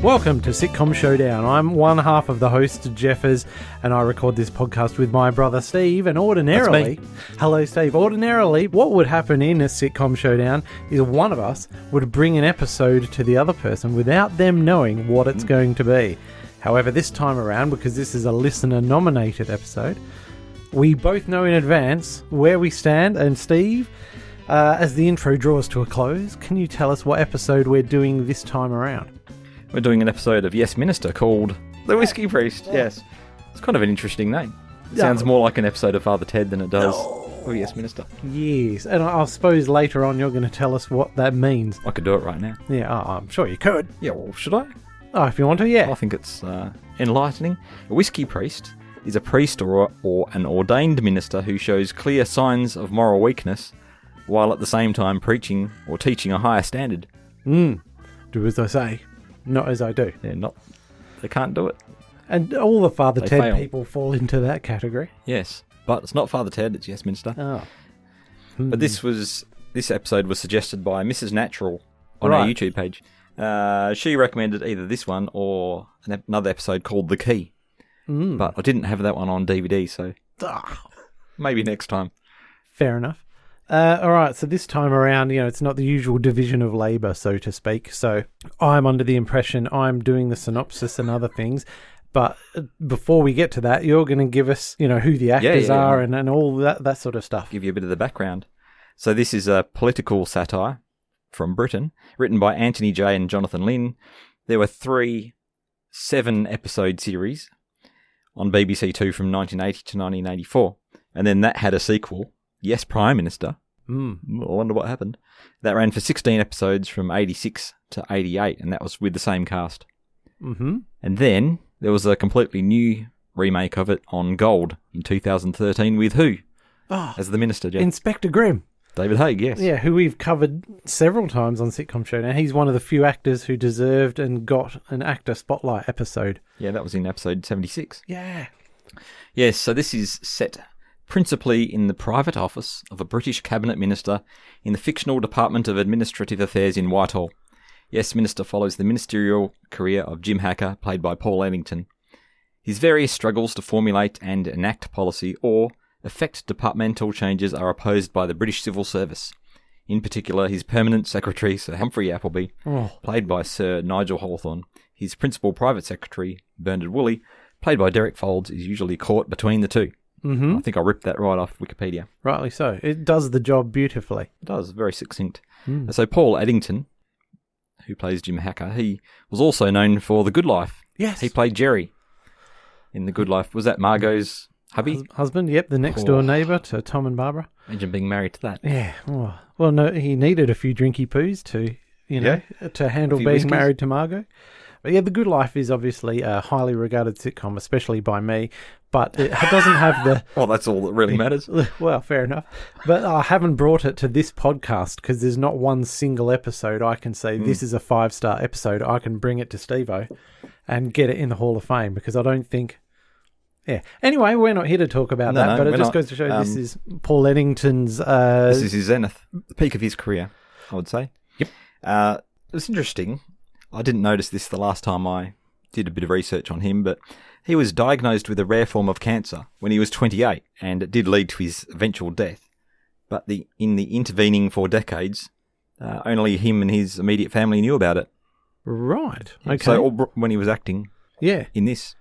Welcome to Sitcom Showdown. I'm one half of the host, Jeffers, and I record this podcast with my brother Steve. And ordinarily, hello Steve, ordinarily what would happen in a Sitcom Showdown is one of us would bring an episode to the other person without them knowing what it's going to be. However, this time around, because this is a listener-nominated episode, we both know in advance where we stand. And Steve, as the intro draws to a close, can you tell us what episode we're doing this time around? We're doing an episode of Yes Minister called The Whisky Priest. Yes. It's kind of an interesting name. It sounds more like an episode of Father Ted than it does Yes Minister. Yes, and I suppose later on you're going to tell us what that means. I could do it right now. Yeah, I'm sure you could. Yeah, well, should I? Oh, if you want to, yeah. I think it's enlightening. A Whisky Priest is a priest or an ordained minister who shows clear signs of moral weakness while at the same time preaching or teaching a higher standard. Do as I say. Not as I do. They can't do it. And all the Father Ted fail. people fall into that category. Yes, but it's not Father Ted, it's Yes Minister. Oh. But this episode was suggested by Mrs. Natural on our YouTube page. She recommended either this one or another episode called The Key. But I didn't have that one on DVD, so maybe next time. Fair enough. All right, so this time around, it's not the usual division of labour, so to speak. So I'm under the impression I'm doing the synopsis and other things. But before we get to that, you're going to give us, who the actors are and all that sort of stuff. Give you a bit of the background. So this is a political satire from Britain, written by Anthony J. and Jonathan Lynn. There were 3 7-episode series on BBC Two from 1980 to 1984. And then that had a sequel, Yes, Prime Minister. I wonder what happened. That ran for 16 episodes from 86 to 88, and that was with the same cast. And then there was a completely new remake of it on Gold in 2013 with who? As the minister, Jeff? Inspector Grimm. David Haig, yes. Yeah, who we've covered several times on Sitcom Showdown. He's one of the few actors who deserved and got an actor spotlight episode. Yeah, that was in episode 76. Yeah. Yes, so this is set principally in the private office of a British cabinet minister in the fictional Department of Administrative Affairs in Whitehall. Yes Minister follows the ministerial career of Jim Hacker, played by Paul Eddington. His various struggles to formulate and enact policy or effect departmental changes are opposed by the British Civil Service. In particular, his permanent secretary, Sir Humphrey Appleby, played by Sir Nigel Hawthorne. His principal private secretary, Bernard Woolley, played by Derek Folds, is usually caught between the two. I think I ripped that right off Wikipedia. Rightly so. It does the job beautifully. It does, very succinct. So Paul Eddington, who plays Jim Hacker, he was also known for The Good Life. Yes. He played Jerry in The Good Life. Was that Margot's hubby? Husband, yep, the next door neighbour to Tom and Barbara. Imagine being married to that. Yeah. Well, no, he needed a few drinky poos to handle being married to Margot. But yeah, The Good Life is obviously a highly regarded sitcom, especially by me, but it doesn't have the... Well, that's all that really matters. Well, fair enough. But I haven't brought it to this podcast because there's not one single episode I can say this is a 5-star episode. I can bring it to Steve-O and get it in the Hall of Fame because I don't think... Yeah. Anyway, we're not here to talk about that, but it just goes to show this is Paul Eddington's... This is his zenith, the peak of his career, I would say. Yep. It's interesting. I didn't notice this the last time I did a bit of research on him, but he was diagnosed with a rare form of cancer when he was 28, and it did lead to his eventual death. But in the intervening 4 decades, only him and his immediate family knew about it. Right. Okay. So when he was acting in this...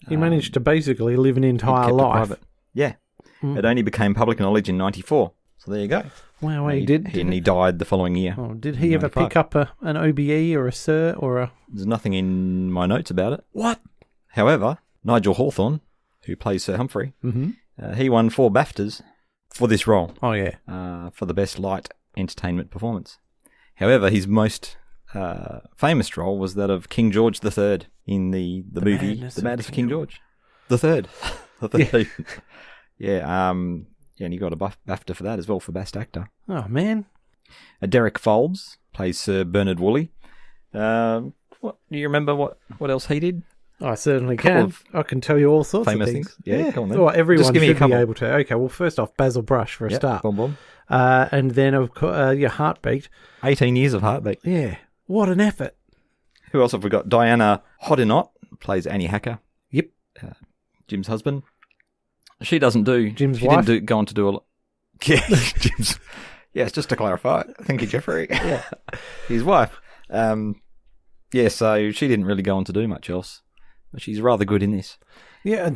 He managed to basically live an entire life. Yeah. It only became public knowledge in 94. So there you go. Wow, he did. And he died the following year. Oh, did he ever pick up an OBE or a Sir or a... There's nothing in my notes about it. What? However, Nigel Hawthorne, who plays Sir Humphrey, he won 4 BAFTAs for this role. Oh, yeah. For the best light entertainment performance. However, his most famous role was that of King George III in the movie The Madness of King George. The third. Yeah. And he got a BAFTA for that as well for Best Actor. Oh, man. Derek Folds plays Sir Bernard Woolley. Do you remember what else he did? I certainly can. I can tell you all sorts of things. Yeah, come on then. Well, everyone should be able to. Okay, well, first off, Basil Brush for a start. Boom. And then, of course, your Heartbeat. 18 years of Heartbeat. Yeah. What an effort. Who else have we got? Diana Hodinott plays Annie Hacker. Yep. Jim's husband. She doesn't do... Jim's she wife? didn't go on to do a lot... Yeah, Jim's... Yes, just to clarify. Thank you, Jeffrey. Yeah. His wife. So she didn't really go on to do much else. But she's rather good in this. Yeah,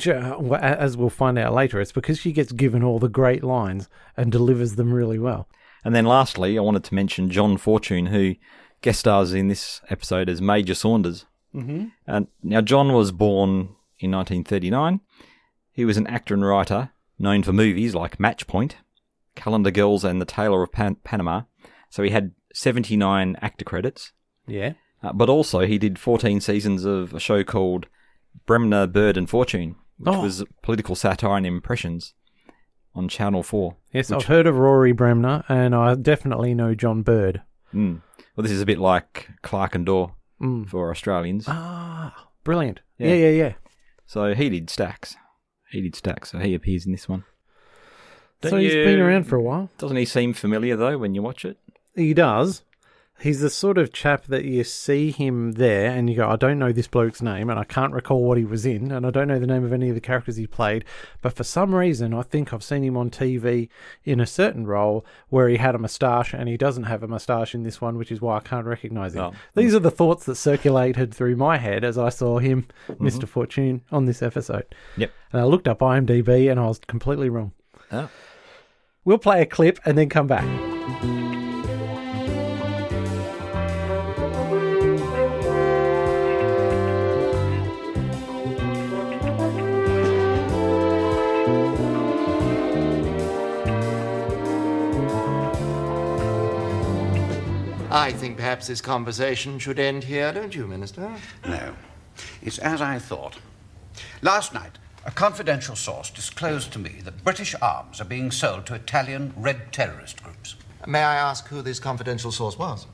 as we'll find out later, it's because she gets given all the great lines and delivers them really well. And then lastly, I wanted to mention John Fortune, who guest stars in this episode as Major Saunders. Mm-hmm. Now, John was born in 1939. He was an actor and writer known for movies like Match Point, Calendar Girls and The Tailor of Panama. So he had 79 actor credits. Yeah. But also he did 14 seasons of a show called Bremner, Bird and Fortune, which was political satire and impressions on Channel 4. Yes, I've heard of Rory Bremner, and I definitely know John Bird. Well, this is a bit like Clark and Dorr for Australians. Ah, brilliant. Yeah. Yeah. So he did Stacks. So he appears in this one. So he's been around for a while. Doesn't he seem familiar, though, when you watch it? He does. He's the sort of chap that you see him there and you go, I don't know this bloke's name and I can't recall what he was in and I don't know the name of any of the characters he played, but for some reason I think I've seen him on TV in a certain role where he had a moustache and he doesn't have a moustache in this one, which is why I can't recognise him. Oh. These are the thoughts that circulated through my head as I saw him, Mr. Fortune, on this episode. Yep. And I looked up IMDb and I was completely wrong. Oh. We'll play a clip and then come back. I think perhaps this conversation should end here, don't you, Minister? No. It's as I thought. Last night, a confidential source disclosed to me that British arms are being sold to Italian Red terrorist groups. May I ask who this confidential source was?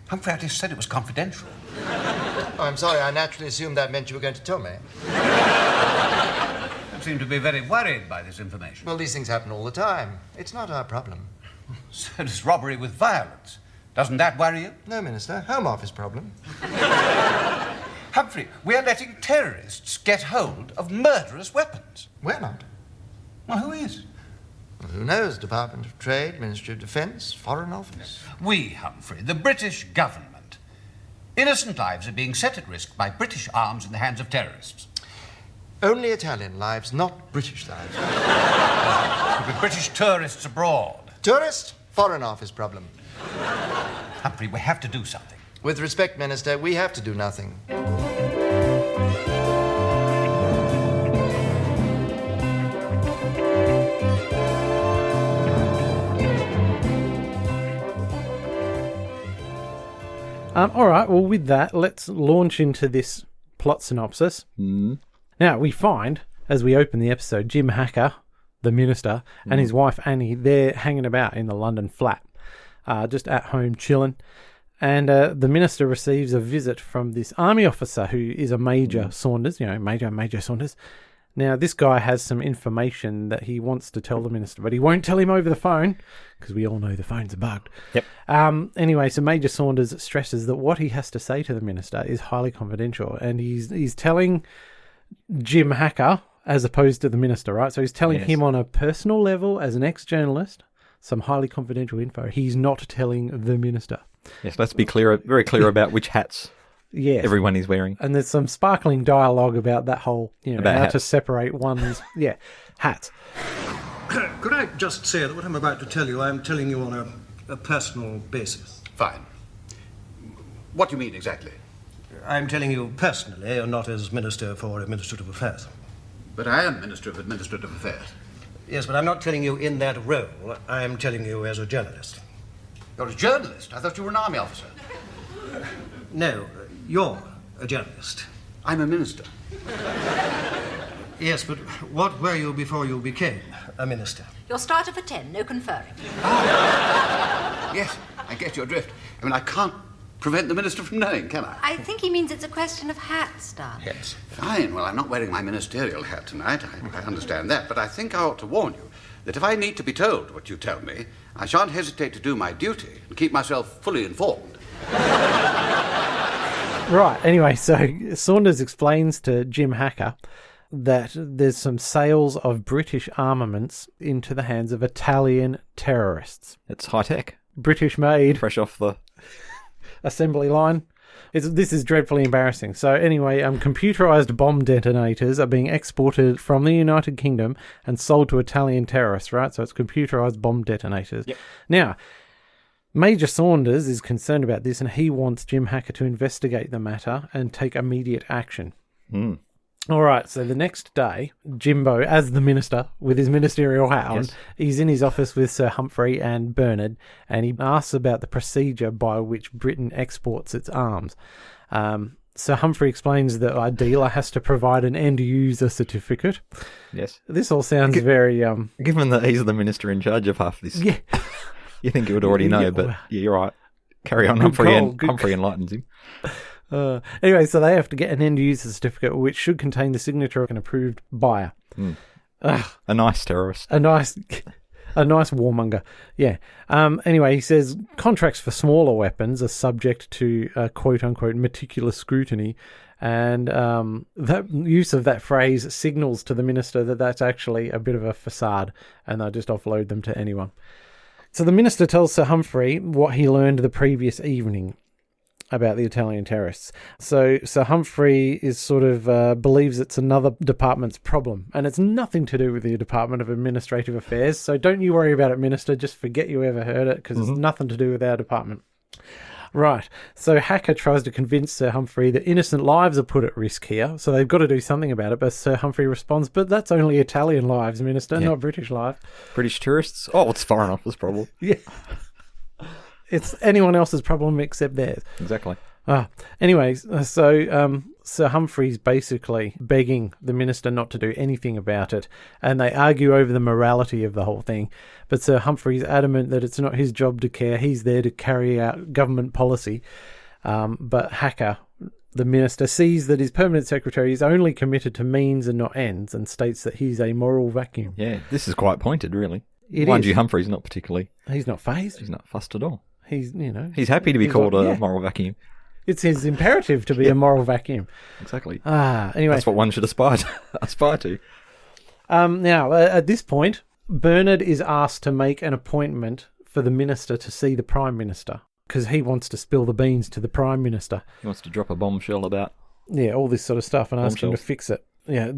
Humphrey, I just said it was confidential. Oh, I'm sorry, I naturally assumed that meant you were going to tell me. You seem to be very worried by this information. Well, these things happen all the time. It's not our problem. So does robbery with violence. Doesn't that worry you? No, Minister. Home Office problem. Humphrey, we're letting terrorists get hold of murderous weapons. We're not. Well, who is? Well, who knows? Department of Trade, Ministry of Defence, Foreign Office. We, Humphrey, the British government. Innocent lives are being set at risk by British arms in the hands of terrorists. Only Italian lives, not British lives. With British tourists abroad. Tourist? Foreign Office problem. Humphrey, we have to do something. With respect, Minister, we have to do nothing. All right, well, with that, let's launch into this plot synopsis. Now, we find, as we open the episode, Jim Hacker, the minister, and his wife Annie, they're hanging about in the London flat, just at home chilling. And the minister receives a visit from this army officer who is a Major Saunders, Major Saunders. Now, this guy has some information that he wants to tell the minister, but he won't tell him over the phone, because we all know the phones are bugged. Yep. Anyway, so Major Saunders stresses that what he has to say to the minister is highly confidential, and he's telling Jim Hacker, as opposed to the minister, right? So he's telling him on a personal level, as an ex-journalist, some highly confidential info. He's not telling the minister. Yes, let's be very clear about which hats everyone is wearing. And there's some sparkling dialogue about that whole, about how hats. to separate one's, hats. Could I just say that what I'm about to tell you, I'm telling you on a personal basis. Fine. What do you mean exactly? I'm telling you personally, and not as Minister for Administrative Affairs. But I am Minister of Administrative Affairs. Yes, but I'm not telling you in that role. I'm telling you as a journalist. You're a journalist? I thought you were an army officer. No, you're a journalist. I'm a minister. Yes, but what were you before you became a minister? Your starter for 10, no conferring. Yes, I get your drift. I mean, I can't prevent the minister from knowing, can I? I think he means it's a question of hats, darling. Yes. Fine. Well, I'm not wearing my ministerial hat tonight. I understand that. But I think I ought to warn you that if I need to be told what you tell me, I shan't hesitate to do my duty and keep myself fully informed. Right, anyway, so Saunders explains to Jim Hacker that there's some sales of British armaments into the hands of Italian terrorists. It's high-tech. British made. Fresh off the assembly line. This is dreadfully embarrassing. So anyway, computerized bomb detonators are being exported from the United Kingdom and sold to Italian terrorists, right? So it's computerized bomb detonators. Yep. Now, Major Saunders is concerned about this, and he wants Jim Hacker to investigate the matter and take immediate action. All right, so the next day, Jimbo, as the minister, with his ministerial hat on, he's in his office with Sir Humphrey and Bernard, and he asks about the procedure by which Britain exports its arms. Sir Humphrey explains that a dealer has to provide an end-user certificate. Yes. This all sounds very... Given that he's the minister in charge of half this, yeah. You think he would already know, but yeah, you're right. Carry on, Humphrey enlightens him. Anyway, so they have to get an end-user certificate, which should contain the signature of an approved buyer. A nice terrorist. A nice warmonger. Yeah. Anyway, he says contracts for smaller weapons are subject to quote-unquote meticulous scrutiny, and that use of that phrase signals to the minister that that's actually a bit of a facade, and they'll just offload them to anyone. So the minister tells Sir Humphrey what he learned the previous evening about the Italian terrorists. So Sir Humphrey is sort of believes it's another department's problem, and it's nothing to do with the Department of Administrative Affairs. So don't you worry about it, Minister. Just forget you ever heard it, because it's nothing to do with our department. Right. So Hacker tries to convince Sir Humphrey that innocent lives are put at risk here, so they've got to do something about it. But Sir Humphrey responds, "But that's only Italian lives, Minister, not British lives. British tourists? Oh, it's Foreign Office problem. Yeah. It's anyone else's problem except theirs." Exactly. Anyways, so Sir Humphrey's basically begging the minister not to do anything about it, and they argue over the morality of the whole thing. But Sir Humphrey's adamant that it's not his job to care. He's there to carry out government policy. But Hacker, the minister, sees that his permanent secretary is only committed to means and not ends, and states that he's a moral vacuum. Yeah, this is quite pointed, really. Mind you, Humphrey's not particularly... He's not fazed. He's not fussed at all. He's happy to be called a moral vacuum. It's his imperative to be a moral vacuum. Exactly. Anyway. That's what one should aspire to. Now, at this point, Bernard is asked to make an appointment for the minister to see the Prime Minister, because he wants to spill the beans to the Prime Minister. He wants to drop a bombshell about... Yeah, all this sort of stuff, and ask him to fix it. Yeah,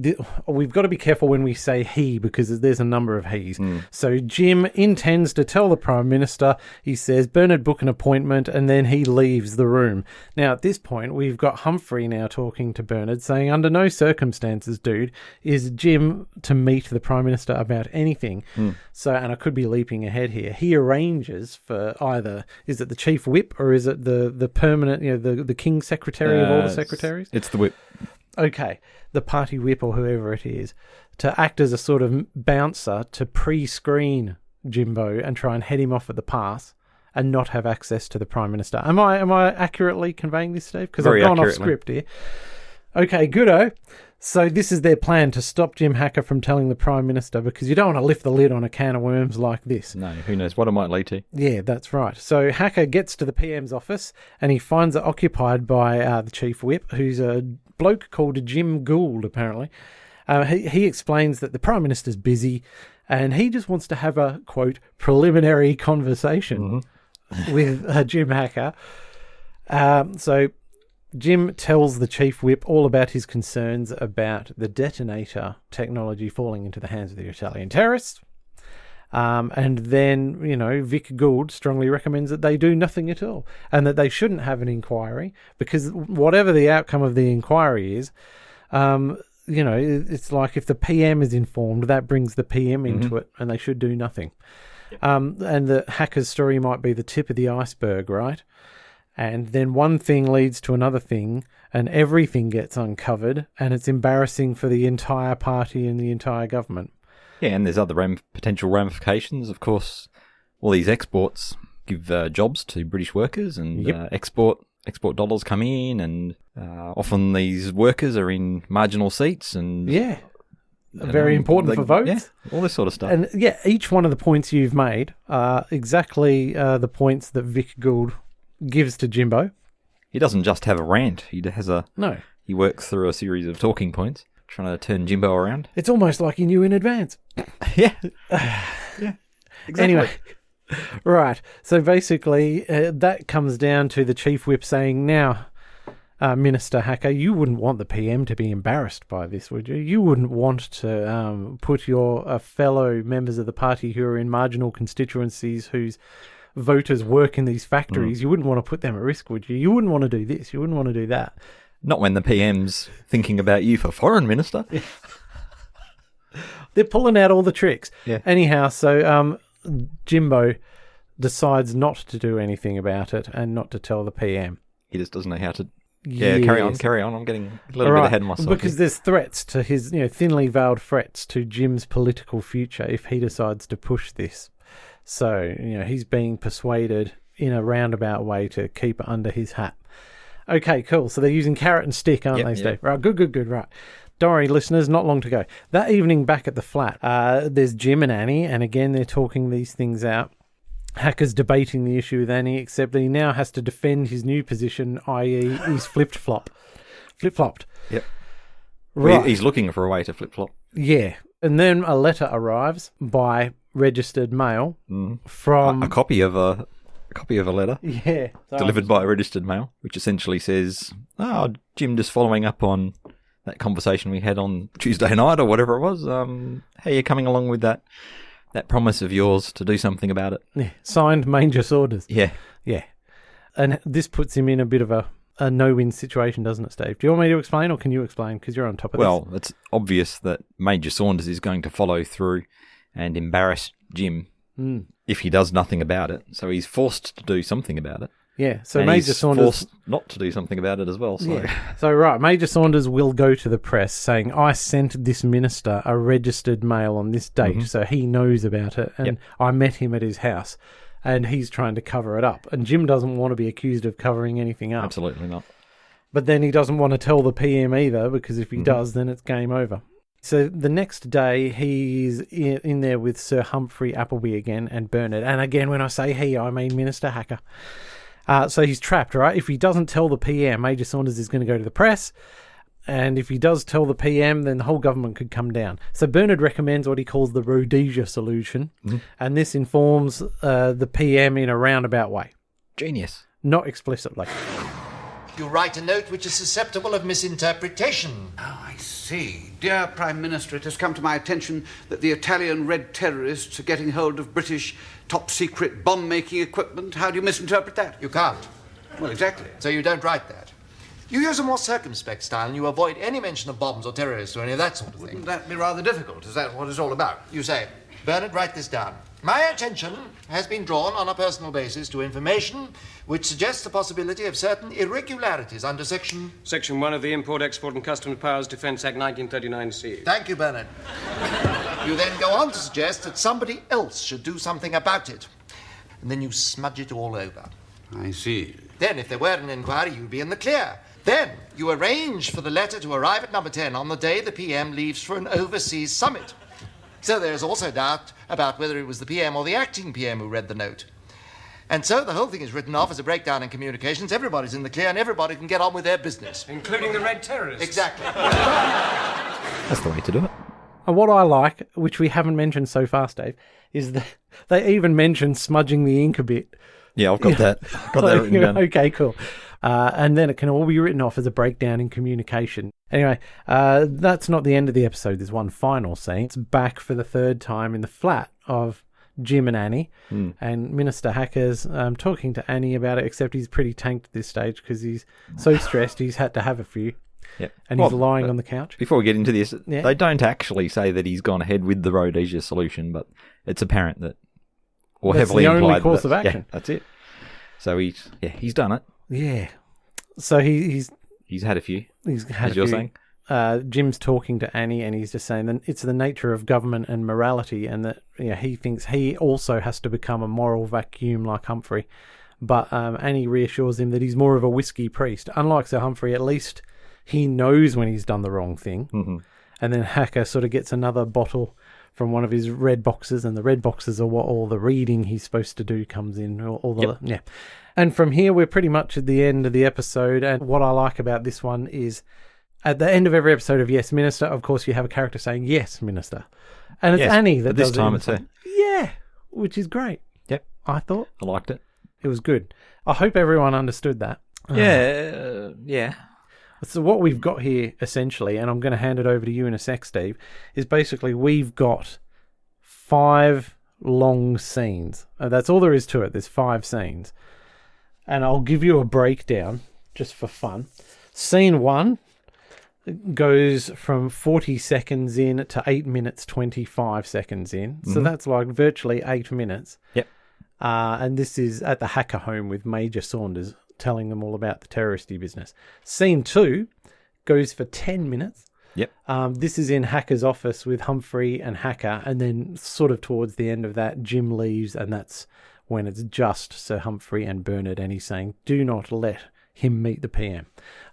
we've got to be careful when we say he, because there's a number of he's. So Jim intends to tell the Prime Minister. He says, Bernard, book an appointment, and then he leaves the room. Now, at this point, we've got Humphrey now talking to Bernard, saying, under no circumstances, dude, is Jim to meet the Prime Minister about anything. So, and I could be leaping ahead here. He arranges for either, is it the Chief Whip, or is it the permanent, the King's Secretary of all the secretaries? It's the Whip. Okay, the party whip or whoever it is, to act as a sort of bouncer to pre-screen Jimbo and try and head him off at the pass and not have access to the Prime Minister. Am I accurately conveying this, Steve? Because I've gone off script here. Okay, goodo. So this is their plan to stop Jim Hacker from telling the Prime Minister, because you don't want to lift the lid on a can of worms like this. No, who knows what it might lead to. Yeah, that's right. So Hacker gets to the PM's office and he finds it occupied by the Chief Whip, who's a bloke called Jim Gould, apparently. He explains that the Prime Minister's busy and he just wants to have a, quote, preliminary conversation with Jim Hacker. So Jim tells the Chief Whip all about his concerns about the detonator technology falling into the hands of the Italian terrorists. And then, Vic Gould strongly recommends that they do nothing at all and that they shouldn't have an inquiry, because whatever the outcome of the inquiry is, it's like if the PM is informed, that brings the PM into it, and they should do nothing. And the Hacker's story might be the tip of the iceberg, right? And then one thing leads to another thing, and everything gets uncovered, and it's embarrassing for the entire party and the entire government. Yeah, and there's other potential ramifications. Of course, all these exports give jobs to British workers, and export dollars come in, and often these workers are in marginal seats, and very important for votes. Yeah, all this sort of stuff. And each one of the points you've made are exactly the points that Vic Gould gives to Jimbo. He doesn't just have a rant. He has a... No. He works through a series of talking points, trying to turn Jimbo around. It's almost like he knew in advance. Yeah. Yeah. Exactly. Anyway, right. So basically, that comes down to the Chief Whip saying, now, Minister Hacker, you wouldn't want the PM to be embarrassed by this, would you? You wouldn't want to put your fellow members of the party who are in marginal constituencies whose voters work in these factories, you wouldn't want to put them at risk, would you? You wouldn't want to do this. You wouldn't want to do that. Not when the PM's thinking about you for Foreign Minister. Yeah. They're pulling out all the tricks. Yeah. Anyhow, so Jimbo decides not to do anything about it and not to tell the PM. He just doesn't know how to... Yeah, carry on. I'm getting a little bit ahead of myself. Because there's threats to his, thinly veiled threats to Jim's political future if he decides to push this. So, he's being persuaded in a roundabout way to keep it under his hat. Okay, cool. So they're using carrot and stick, aren't they, Steve? Yep. Right, good. Right. Don't worry, listeners, not long to go. That evening back at the flat, there's Jim and Annie, and again, they're talking these things out. Hacker's debating the issue with Annie, except that he now has to defend his new position, i.e. he's flip-flopped. Yep. Right. He's looking for a way to flip-flop. Yeah. And then a letter arrives by registered mail from... A copy of a letter. Yeah. Delivered by registered mail, which essentially says, Jim, just following up on that conversation we had on Tuesday night or whatever it was. How are you coming along with that promise of yours to do something about it? Yeah. Signed Major Saunders. Yeah. Yeah. And this puts him in a bit of a no-win situation, doesn't it, Steve? Do you want me to explain, or can you explain? Because you're on top of this. Well, it's obvious that Major Saunders is going to follow through and embarrass Jim if he does nothing about it. So he's forced to do something about it. Yeah, so and Major he's Saunders... forced not to do something about it as well. So. Yeah. So, right, Major Saunders will go to the press saying, I sent this minister a registered mail on this date, so he knows about it, and I met him at his house, and he's trying to cover it up. And Jim doesn't want to be accused of covering anything up. Absolutely not. But then he doesn't want to tell the PM either, because if he does, then it's game over. So the next day, he's in there with Sir Humphrey Appleby again and Bernard. And again, when I say he, I mean Minister Hacker. So he's trapped, right? If he doesn't tell the PM, Major Saunders is going to go to the press. And if he does tell the PM, then the whole government could come down. So Bernard recommends what he calls the Rhodesia solution. And this informs the PM in a roundabout way. Genius. Not explicitly. You write a note which is susceptible of misinterpretation. Oh, I see. Dear Prime Minister, it has come to my attention that the Italian Red Terrorists are getting hold of British top-secret bomb-making equipment. How do you misinterpret that? You can't. Well, exactly. So you don't write that. You use a more circumspect style and you avoid any mention of bombs or terrorists or any of that sort of thing. Wouldn't that be rather difficult? Is that what it's all about? You say, Bernard, write this down. My attention has been drawn on a personal basis to information which suggests the possibility of certain irregularities under Section 1 of the Import, Export and Customs Powers Defence Act 1939C. Thank you, Bernard. You then go on to suggest that somebody else should do something about it. And then you smudge it all over. I see. Then, if there were an inquiry, you'd be in the clear. Then, you arrange for the letter to arrive at number 10 on the day the PM leaves for an overseas summit. So there's also doubt about whether it was the PM or the acting PM who read the note. And so the whole thing is written off as a breakdown in communications. Everybody's in the clear and everybody can get on with their business. Including the Red Terrorists. Exactly. That's the way to do it. And what I like, which we haven't mentioned so far, Steve, is that they even mention smudging the ink a bit. Yeah, I've got that. Got that written down. Okay, cool. And then it can all be written off as a breakdown in communication. Anyway, that's not the end of the episode. There's one final scene. It's back for the third time in the flat of Jim and Annie. And Minister Hacker's talking to Annie about it, except he's pretty tanked at this stage because he's so stressed he's had to have a few. Yep. And he's lying on the couch. Before we get into this, they don't actually say that he's gone ahead with the Rhodesia solution, but it's apparent that, or That's heavily the only implied course that, of action. Yeah, that's it. So he's done it. Yeah. So he's had a few. He's had as a you're few. saying. Jim's talking to Annie, and he's just saying that it's the nature of government and morality, and that he thinks he also has to become a moral vacuum like Humphrey. But Annie reassures him that he's more of a whiskey priest. Unlike Sir Humphrey, at least he knows when he's done the wrong thing. And then Hacker sort of gets another bottle from one of his red boxes, and the red boxes are what all the reading he's supposed to do comes in. Yeah. And from here, we're pretty much at the end of the episode. And what I like about this one is at the end of every episode of Yes, Minister, of course, you have a character saying, "Yes, Minister." And it's Annie that does it. This time it's her. Yeah, which is great. Yep. I thought. I liked it. It was good. I hope everyone understood that. Yeah. So what we've got here, essentially, and I'm going to hand it over to you in a sec, Steve, is basically we've got 5 long scenes. That's all there is to it. There's 5 scenes. And I'll give you a breakdown just for fun. Scene 1 goes from 40 seconds in to 8 minutes 25 seconds in. So that's like virtually 8 minutes. Yep. And this is at the hacker home with Major Saunders telling them all about the terroristy business. Scene 2 goes for 10 minutes. Yep. This is in Hacker's office with Humphrey and Hacker, and then sort of towards the end of that, Jim leaves, and that's when it's just Sir Humphrey and Bernard, and he's saying, do not let him meet the PM.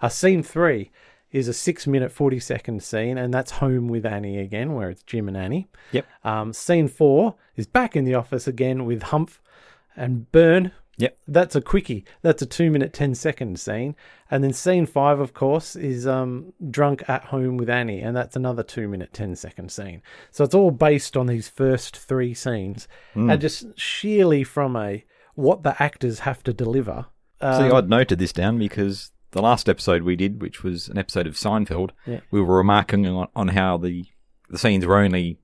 Scene 3 is a 6-minute 40-second scene, and that's home with Annie again, where it's Jim and Annie. Yep. Scene 4 is back in the office again with Humph and Bern. Yep. That's a quickie. That's a 2-minute 10-second scene. And then scene 5, of course, is drunk at home with Annie, and that's another 2-minute 10-second scene. So it's all based on these first 3 scenes, and just sheerly from what the actors have to deliver. See, I'd noted this down because the last episode we did, which was an episode of Seinfeld, we were remarking on how the scenes were only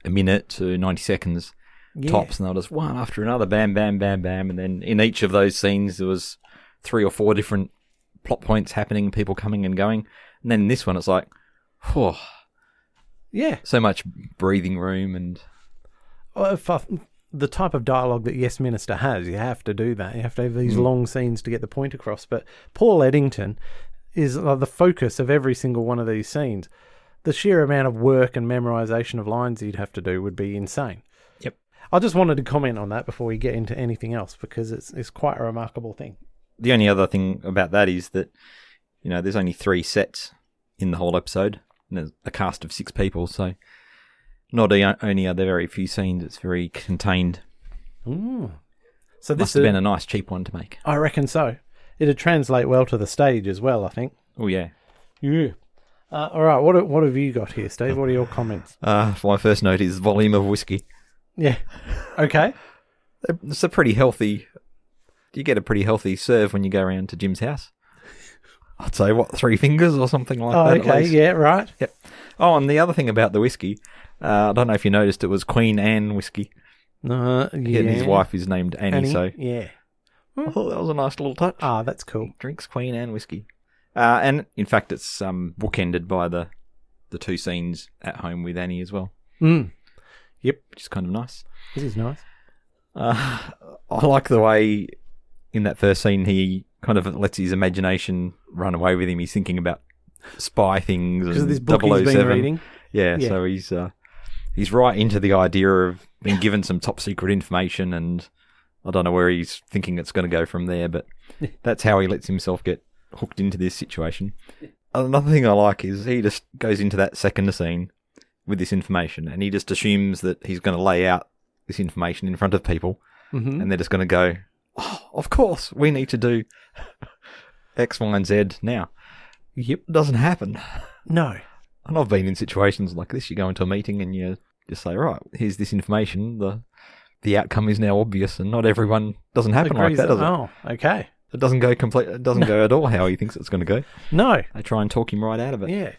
a minute to 90 seconds. Tops, and they were just one after another, bam, bam, bam, bam, and then in each of those scenes there was 3 or 4 different plot points happening, people coming and going, and then in this one it's like, so much breathing room. And for the type of dialogue that Yes Minister has, you have to do that. You have to have these long scenes to get the point across. But Paul Eddington is the focus of every single one of these scenes. The sheer amount of work and memorization of lines he'd have to do would be insane. I just wanted to comment on that before we get into anything else, because it's quite a remarkable thing. The only other thing about that is that, there's only 3 sets in the whole episode, and there's a cast of 6 people, so not only are there very few scenes, it's very contained. So this must have been a nice cheap one to make. I reckon so. It'd translate well to the stage as well, I think. Oh, yeah. Yeah. All right, what have you got here, Steve? What are your comments? My first note is volume of whiskey. Yeah. Okay. It's a pretty healthy... You get a pretty healthy serve when you go around to Jim's house. I'd say, 3 fingers or something like that. Okay, yeah, right. Yep. Oh, and the other thing about the whiskey, I don't know if you noticed, it was Queen Anne whiskey. Yeah. And his wife is named Annie, so... Yeah. I thought that was a nice little touch. Ah, that's cool. He drinks Queen Anne whiskey. And, in fact, it's bookended by the 2 scenes at home with Annie as well. Yep. Which is kind of nice. It is nice. I like the way in that first scene he kind of lets his imagination run away with him. He's thinking about spy things and because of this book he's been reading. Yeah, so he's right into the idea of being given some top secret information, and I don't know where he's thinking it's going to go from there, but that's how he lets himself get hooked into this situation. Another thing I like is he just goes into that second scene with this information, and he just assumes that he's going to lay out this information in front of people, and they're just going to go, oh, of course, we need to do X, Y, and Z now. Yep, it doesn't happen. No. And I've been in situations like this. You go into a meeting and you just say, right, here's this information. The outcome is now obvious, and not everyone doesn't happen like that, does it? Oh, okay. It doesn't go It doesn't go at all how he thinks it's going to go. No. They try and talk him right out of it. Yeah.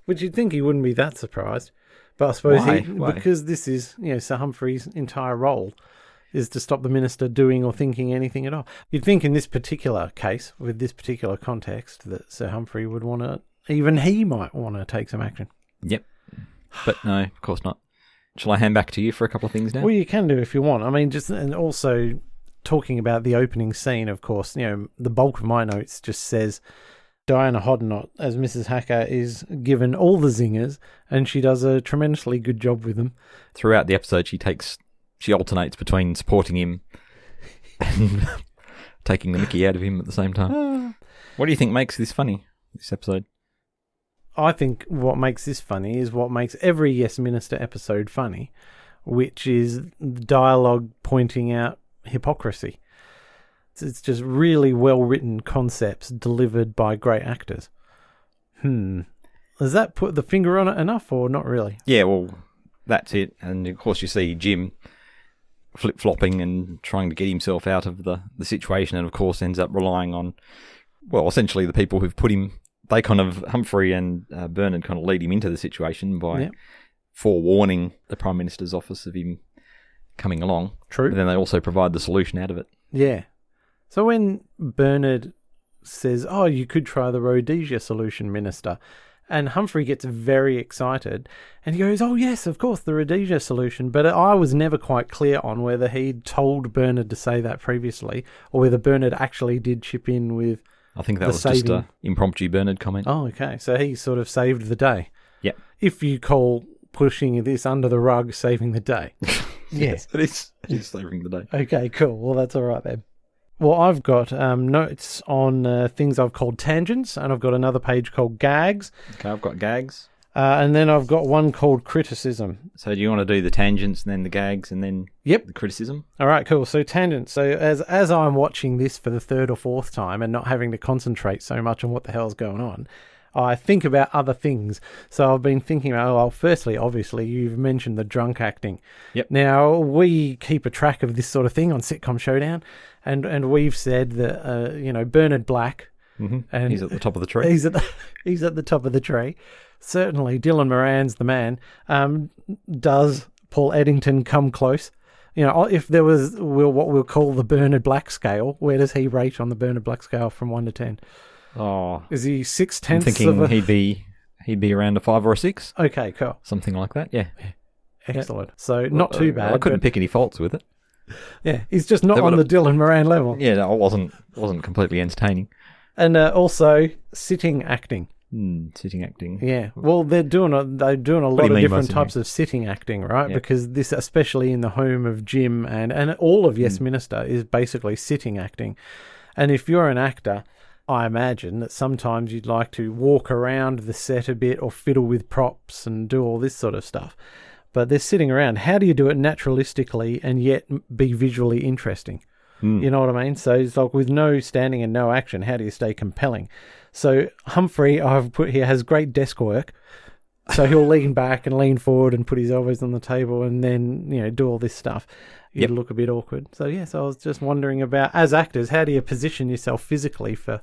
Which you'd think he wouldn't be that surprised. But I suppose Why? Because this is, Sir Humphrey's entire role is to stop the minister doing or thinking anything at all. You'd think in this particular case, with this particular context, that Sir Humphrey would want to, even he might want to take some action. Yep. But no, of course not. Shall I hand back to you for a couple of things now? Well, you can do if you want. I mean, and also talking about the opening scene, of course, the bulk of my notes just says Diana Hodnott as Mrs. Hacker is given all the zingers, and she does a tremendously good job with them. Throughout the episode, she alternates between supporting him and taking the mickey out of him at the same time. What do you think makes this funny, this episode? I think what makes this funny is what makes every Yes Minister episode funny, which is dialogue pointing out hypocrisy. It's just really well-written concepts delivered by great actors. Does that put the finger on it enough or not really? Yeah, well, that's it. And of course you see Jim flip-flopping and trying to get himself out of the situation, and of course ends up relying on, well, essentially the people who've put him, they kind of, Humphrey and Bernard kind of lead him into the situation by forewarning the Prime Minister's office of him coming along. True. But then they also provide the solution out of it. Yeah. So when Bernard says, oh, you could try the Rhodesia solution, Minister, and Humphrey gets very excited and he goes, oh, yes, of course, the Rhodesia solution. But I was never quite clear on whether he'd told Bernard to say that previously or whether Bernard actually did chip in with I think that was just an impromptu Bernard comment. Oh, okay. So he sort of saved the day. Yep. If you call pushing this under the rug saving the day. Yes, it is saving the day. Okay, cool. Well, that's all right then. Well, I've got notes on things I've called tangents, and I've got another page called gags. Okay, I've got gags. And then I've got one called criticism. So do you want to do the tangents and then the gags and then the criticism? All right, cool. So tangents. So as I'm watching this for the third or fourth time and not having to concentrate so much on what the hell's going on, I think about other things. So I've been thinking about, well, firstly, obviously, you've mentioned the drunk acting. Yep. Now, we keep a track of this sort of thing on Sitcom Showdown, and we've said that, Bernard Black... Mm-hmm. And he's at the top of the tree. He's at the top of the tree. Certainly, Dylan Moran's the man. Does Paul Eddington come close? If there was what we'll call the Bernard Black scale, where does he rate on the Bernard Black scale from 1 to 10? Oh, is he 6/10? I'm thinking he'd be around a 5 or a 6. Okay, cool. Something like that. Yeah. Excellent. So not too bad. I couldn't pick any faults with it. Yeah, he's just not on the Dylan Moran level. Yeah, no, it wasn't completely entertaining. And also sitting acting. Sitting acting. Yeah. Well, they're doing a lot of different types of sitting acting, right? Yeah. Because this, especially in the home of Jim and all of Yes Minister, is basically sitting acting. And if you're an actor, I imagine that sometimes you'd like to walk around the set a bit or fiddle with props and do all this sort of stuff. But they're sitting around. How do you do it naturalistically and yet be visually interesting? You know what I mean? So it's like with no standing and no action, how do you stay compelling? So Humphrey, I've put here, has great desk work. So he'll lean back and lean forward and put his elbows on the table and then, do all this stuff. It'll look a bit awkward. So, I was just wondering about, as actors, how do you position yourself physically for...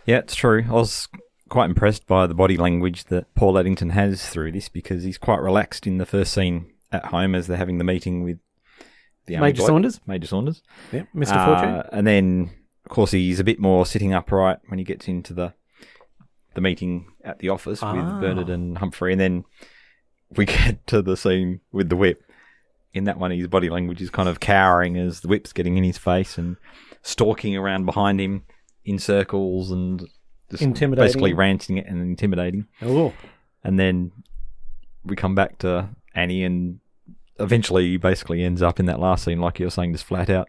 Yeah, it's true. I was quite impressed by the body language that Paul Eddington has through this because he's quite relaxed in the first scene at home as they're having the meeting with the Major Saunders. Yep, Mr. Fortune. And then, of course, he's a bit more sitting upright when he gets into the meeting at the office with Bernard and Humphrey. And then we get to the scene with the whip. In that one, his body language is kind of cowering as the whip's getting in his face and stalking around behind him in circles and just basically ranting it and intimidating. Oh. And then we come back to Annie and eventually he basically ends up in that last scene, like you were saying, just flat out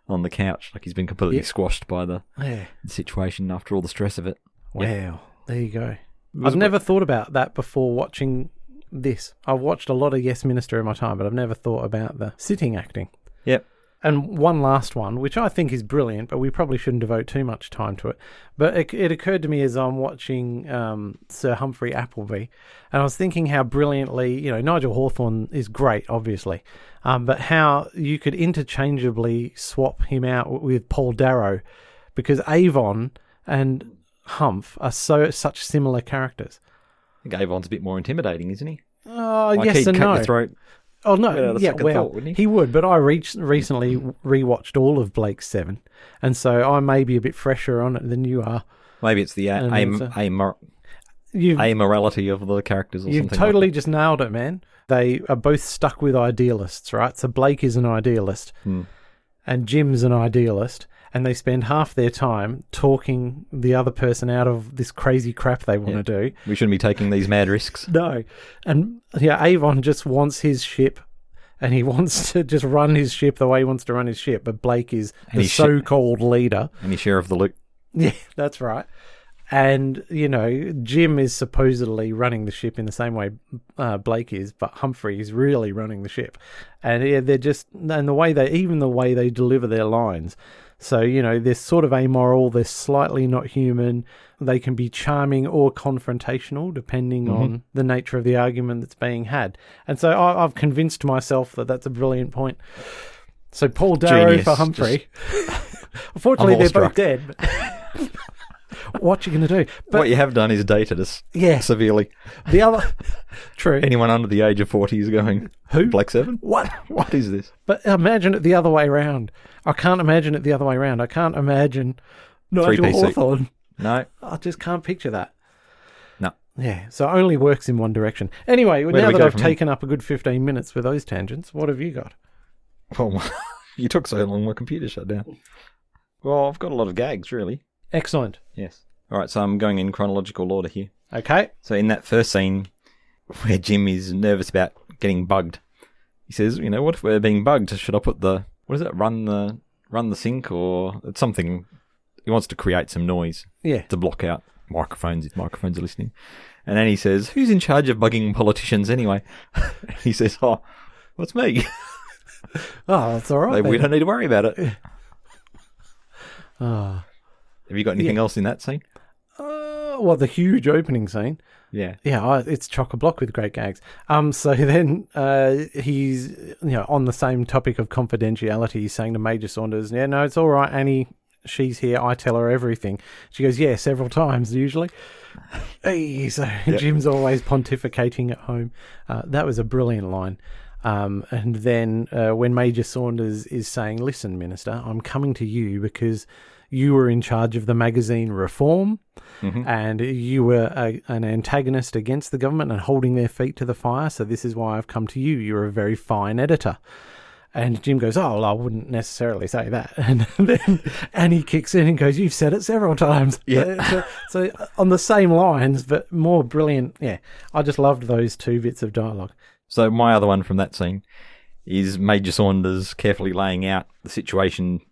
on the couch. Like he's been completely squashed by the situation after all the stress of it. Wow. There you go. I've never thought about that before watching this. I've watched a lot of Yes Minister in my time, but I've never thought about the sitting acting. Yep. And one last one, which I think is brilliant, but we probably shouldn't devote too much time to it. But it occurred to me as I'm watching Sir Humphrey Appleby, and I was thinking how brilliantly, Nigel Hawthorne is great, obviously, but how you could interchangeably swap him out with Paul Darrow, because Avon and Humph are such similar characters. I think Avon's a bit more intimidating, isn't he? Oh, yes and no. Cut your throat. Oh, no, thought, wouldn't he would, but I recently rewatched all of Blake's 7, and so I may be a bit fresher on it than you are. Maybe it's the amorality of the characters or something. You've totally like that. Just nailed it, man. They are both stuck with idealists, right? So Blake is an idealist, and Jim's an idealist, and they spend half their time talking the other person out of this crazy crap they want to do. We shouldn't be taking these mad risks. No. And Avon just wants his ship, and he wants to just run his ship the way he wants to run his ship, but Blake is the so-called leader. And he's share of the loot. Yeah, that's right. And, Jim is supposedly running the ship in the same way Blake is, but Humphrey is really running the ship. And they're just, and the way they deliver their lines. So, they're sort of amoral, they're slightly not human, they can be charming or confrontational, depending on the nature of the argument that's being had. And so I've convinced myself that that's a brilliant point. So Paul Darrow Genius. for Humphrey. Unfortunately, they're both dead. What you going to do? But what you have done is dated us severely. The other... True. Anyone under the age of 40 is going, Who? Black Seven? What? What is this? But imagine it the other way around. I can't imagine it the other way around. I can't imagine Nigel 3PC. Hawthorne. No. I just can't picture that. No. Yeah, so it only works in one direction. Anyway, Where do now we that go I've from taken up a good 15 minutes with those tangents, what have you got? Well, you took so long, my computer shut down. Well, I've got a lot of gags, really. Excellent. Yes. All right, so I'm going in chronological order here. Okay. So in that first scene where Jim is nervous about getting bugged, he says, what if we're being bugged? Should I put run the sink, or it's something? He wants to create some noise to block out microphones if microphones are listening. And then he says, who's in charge of bugging politicians anyway? He says, what's me? Oh, that's all right. We don't need to worry about it. Oh. Have you got anything else in that scene? The huge opening scene. Yeah. Yeah, it's chock-a-block with great gags. So then he's, on the same topic of confidentiality, he's saying to Major Saunders, yeah, no, it's all right, Annie, she's here, I tell her everything. She goes, yeah, several times, usually. Hey, so Jim's always pontificating at home. That was a brilliant line. And then when Major Saunders is saying, listen, Minister, I'm coming to you because you were in charge of the magazine Reform, and you were an antagonist against the government and holding their feet to the fire, so this is why I've come to you. You're a very fine editor. And Jim goes, oh, well, I wouldn't necessarily say that. And then Annie kicks in and goes, you've said it several times. Yeah. So on the same lines, but more brilliant. Yeah, I just loved those two bits of dialogue. So my other one from that scene is Major Saunders carefully laying out the situation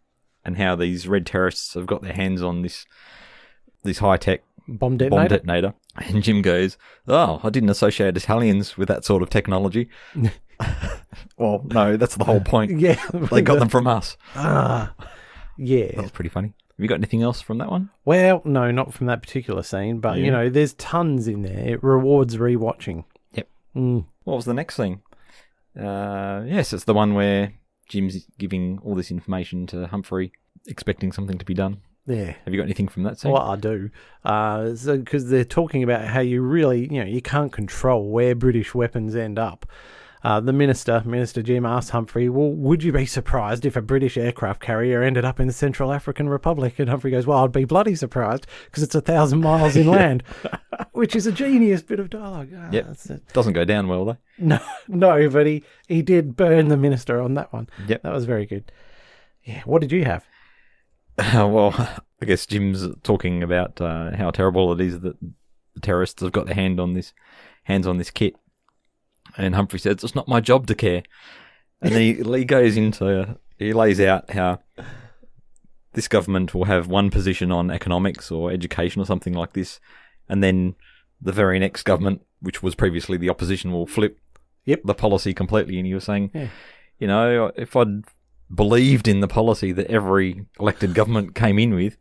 and how these red terrorists have got their hands on this high-tech bomb detonator. And Jim goes, oh, I didn't associate Italians with that sort of technology. Well, no, that's the whole point. Yeah. They got them from us. Yeah. That was pretty funny. Have you got anything else from that one? Well, no, not from that particular scene, but, there's tons in there. It rewards rewatching. Yep. What was the next scene? Yes, it's the one where Jim's giving all this information to Humphrey, expecting something to be done. Yeah. Have you got anything from that scene? Well, I do. Because they're talking about how you really, you can't control where British weapons end up. The Minister Jim, asked Humphrey, well, would you be surprised if a British aircraft carrier ended up in the Central African Republic? And Humphrey goes, well, I'd be bloody surprised because it's 1,000 miles inland, which is a genius bit of dialogue. Yep. Doesn't go down well, though. No, but he did burn the Minister on that one. Yep. That was very good. Yeah. What did you have? Well, I guess Jim's talking about how terrible it is that the terrorists have got their hands on this kit. And Humphrey says, it's not my job to care. And then he lays out how this government will have one position on economics or education or something like this. And then the very next government, which was previously the opposition, will flip the policy completely. And he was saying, if I'd believed in the policy that every elected government came in with,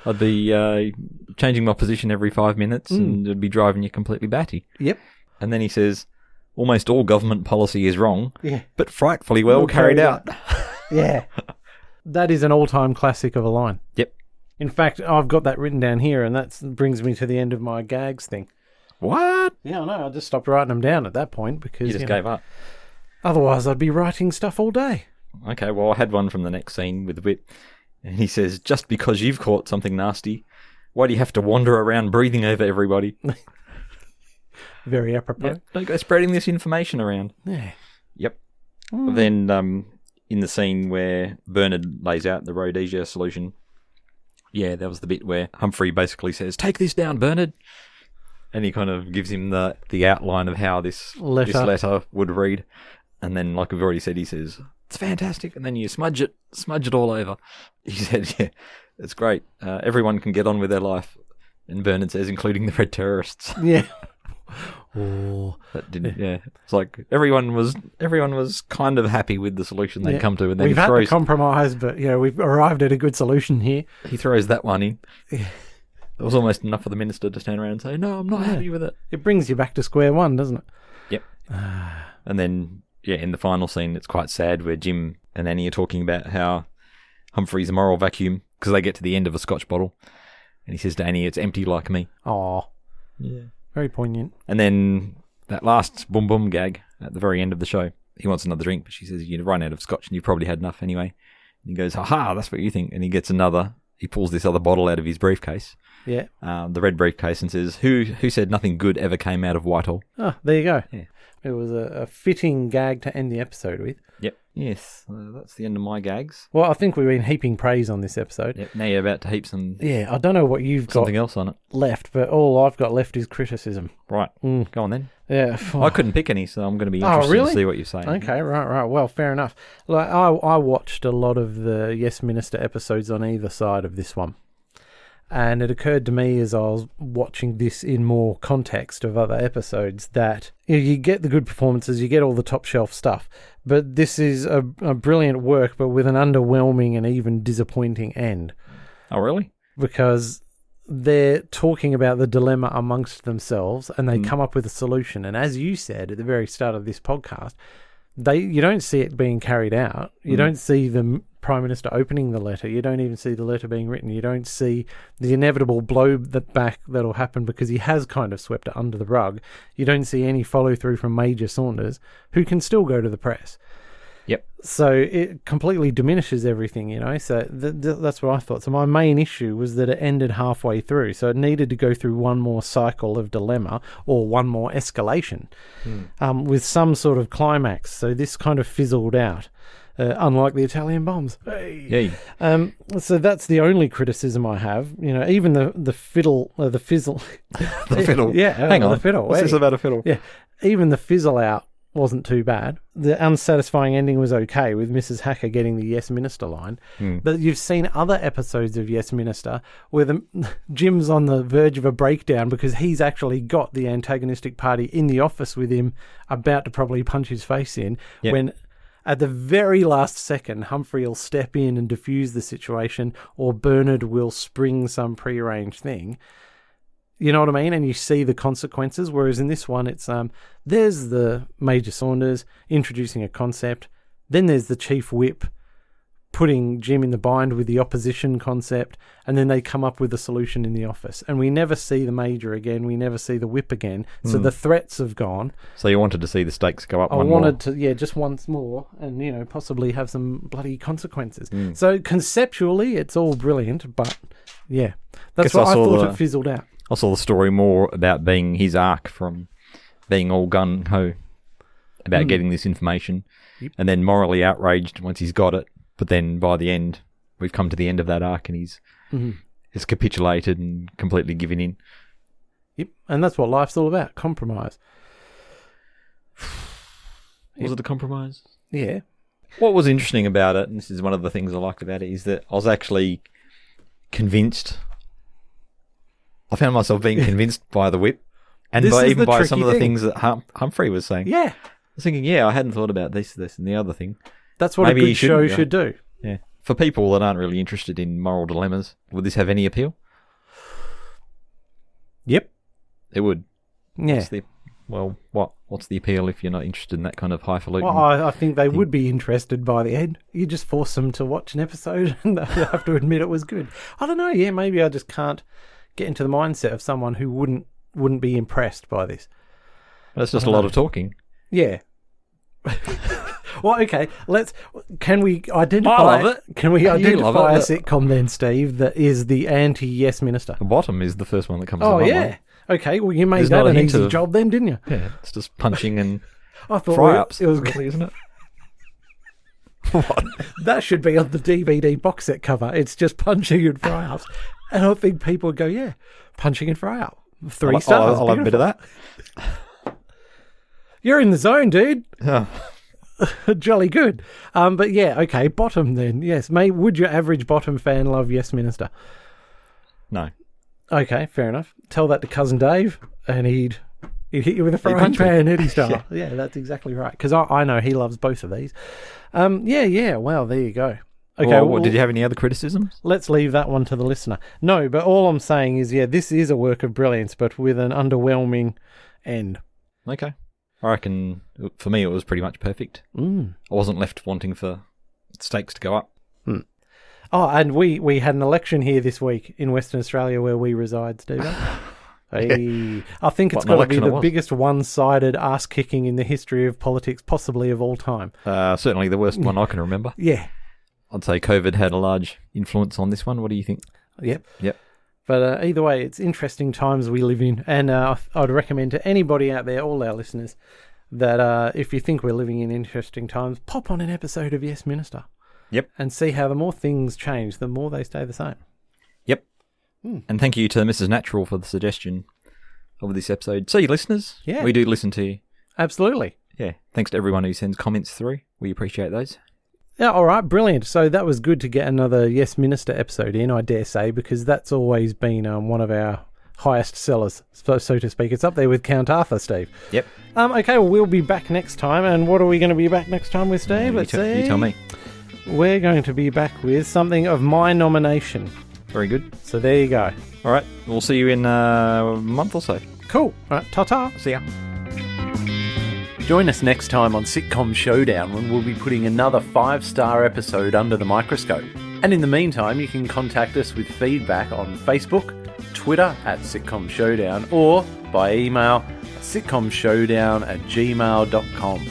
I'd be changing my position every 5 minutes and it'd be driving you completely batty. Yep. And then he says, almost all government policy is wrong, but frightfully well carried out. Yeah. That is an all-time classic of a line. Yep. In fact, I've got that written down here, and that brings me to the end of my gags thing. What? Yeah, I know. I just stopped writing them down at that point because... You just gave up. Otherwise, I'd be writing stuff all day. Okay, well, I had one from the next scene with the whip, and he says, just because you've caught something nasty, why do you have to wander around breathing over everybody? Very apropos. Yep. Don't go spreading this information around. Yeah. Yep. Then in the scene where Bernard lays out the Rhodesia solution, that was the bit where Humphrey basically says, take this down, Bernard. And he kind of gives him the outline of how this letter would read. And then, like we've already said, he says, it's fantastic. And then you smudge it all over. He said, yeah, it's great. Everyone can get on with their life. And Bernard says, including the Red Terrorists. Yeah. Oh. That didn't. Yeah. It's like everyone was kind of happy with the solution they'd come to, and then we've had to compromise, but we've arrived at a good solution here. He throws that one in. Yeah. It was almost enough for the minister to turn around and say, "No, I'm not happy with it." It brings you back to square one, doesn't it? Yep. And then, in the final scene, it's quite sad where Jim and Annie are talking about how Humphrey's a moral vacuum because they get to the end of a Scotch bottle, and he says to Annie, "It's empty like me." Oh, yeah, very poignant. And then that last boom boom gag at the very end of the show, he wants another drink, but she says, "You run out of Scotch, and you've probably had enough anyway." And he goes, "Aha, that's what you think," and he gets another. He pulls this other bottle out of his briefcase. Yeah. The red briefcase, and says, who said nothing good ever came out of Whitehall? Oh, there you go. Yeah. It was a fitting gag to end the episode with. Yep. Yes, that's the end of my gags. Well, I think we've been heaping praise on this episode. Yep. Now you're about to heap some... Yeah, I don't know what you've got something else on it left, but all I've got left is criticism. Right. Go on then. Yeah. I couldn't pick any, so I'm going to be interested to see what you say. Okay, right. Well, fair enough. Like I watched a lot of the Yes Minister episodes on either side of this one. And it occurred to me as I was watching this in more context of other episodes that you get the good performances, you get all the top shelf stuff, but this is a brilliant work, but with an underwhelming and even disappointing end. Oh, really? Because they're talking about the dilemma amongst themselves and they come up with a solution. And as you said at the very start of this podcast, you don't see it being carried out. You don't see the Prime Minister opening the letter. You don't even see the letter being written. You don't see the inevitable blow back that'll happen because he has kind of swept it under the rug. You don't see any follow through from Major Saunders, who can still go to the press. Yep. So it completely diminishes everything, So that's what I thought. So my main issue was that it ended halfway through. So it needed to go through one more cycle of dilemma or one more escalation with some sort of climax. So this kind of fizzled out, unlike the Italian bombs. Hey. So that's the only criticism I have. Even the fiddle, the fizzle. The fiddle. Yeah. Hang on. The fiddle. What's this about a fiddle? Yeah. Even the fizzle out wasn't too bad. The unsatisfying ending was okay with Mrs. Hacker getting the Yes Minister line. But you've seen other episodes of Yes Minister where Jim's on the verge of a breakdown because he's actually got the antagonistic party in the office with him about to probably punch his face in when at the very last second Humphrey will step in and diffuse the situation or Bernard will spring some prearranged thing. You know what I mean? And you see the consequences. Whereas in this one, it's there's the Major Saunders introducing a concept. Then there's the Chief Whip putting Jim in the bind with the opposition concept. And then they come up with a solution in the office. And we never see the Major again. We never see the Whip again. So the threats have gone. So you wanted to see the stakes go up I wanted to, just once more. And, possibly have some bloody consequences. So conceptually, it's all brilliant. But, yeah. That's what I thought it fizzled out. I saw the story more about being his arc from being all gung-ho about getting this information and then morally outraged once he's got it. But then by the end, we've come to the end of that arc and he's capitulated and completely given in. Yep, and that's what life's all about, compromise. Was it a compromise? Yeah. What was interesting about it, and this is one of the things I liked about it, is that I was actually convinced... I found myself being convinced by the Whip and even by some of the things that Humphrey was saying. Yeah. I was thinking, I hadn't thought about this, and the other thing. That's what maybe a good show should do. Yeah. For people that aren't really interested in moral dilemmas, would this have any appeal? Yep. It would. Yeah. What's the appeal if you're not interested in that kind of highfalutin? Well, I think they would be interested by the end. You just force them to watch an episode and they have to admit it was good. I don't know. Yeah, maybe I just can't get into the mindset of someone who wouldn't be impressed by this. That's just a lot of talking. Yeah. Well, okay. Can we identify? I love it. Can we identify a sitcom then, Steve, that is the anti-Yes Minister? The Bottom is the first one that comes to my mind. Okay. Well, you made that an easy job then, didn't you? Yeah. It's just punching and I thought fry-ups. It was really, isn't it? What? That should be on the DVD box set cover. It's just punching and fry-ups. And I think people would go, punching and fry-up. 3 stars. I'll have a bit of that. You're in the zone, dude. Oh. Jolly good. But okay, Bottom then. Yes. Would your average Bottom fan love Yes Minister? No. Okay, fair enough. Tell that to Cousin Dave, and he'd hit you with a frying pan, Eddie style. Yeah, that's exactly right. Because I know he loves both of these. Yeah. Well, there you go. Okay. Well, did you have any other criticisms? Let's leave that one to the listener. No, but all I'm saying is, this is a work of brilliance, but with an underwhelming end. Okay. I reckon, for me, it was pretty much perfect. I wasn't left wanting for stakes to go up. Oh, and we had an election here this week in Western Australia where we reside, Steve. Hey. I think it's got to be the biggest one-sided ass-kicking in the history of politics, possibly of all time. Certainly the worst one I can remember. Yeah. I'd say COVID had a large influence on this one. What do you think? Yep. But either way, it's interesting times we live in. And I'd recommend to anybody out there, all our listeners, that if you think we're living in interesting times, pop on an episode of Yes Minister. Yep. And see how the more things change, the more they stay the same. Yep. And thank you to Mrs. Natural for the suggestion of this episode. See you, listeners. Yeah. We do listen to you. Absolutely. Yeah. Thanks to everyone who sends comments through. We appreciate those. Yeah, all right, brilliant. So that was good to get another Yes Minister episode in, I dare say, because that's always been one of our highest sellers, so to speak. It's up there with Count Arthur, Steve. Yep. Okay, well, we'll be back next time. And what are we going to be back next time with, Steve? You tell me. We're going to be back with something of my nomination. Very good. So there you go. All right. We'll see you in a month or so. Cool. All right, ta-ta. See ya. Join us next time on Sitcom Showdown when we'll be putting another 5-star episode under the microscope. And in the meantime, you can contact us with feedback on Facebook, Twitter @Sitcom Showdown, or by email sitcomshowdown@gmail.com.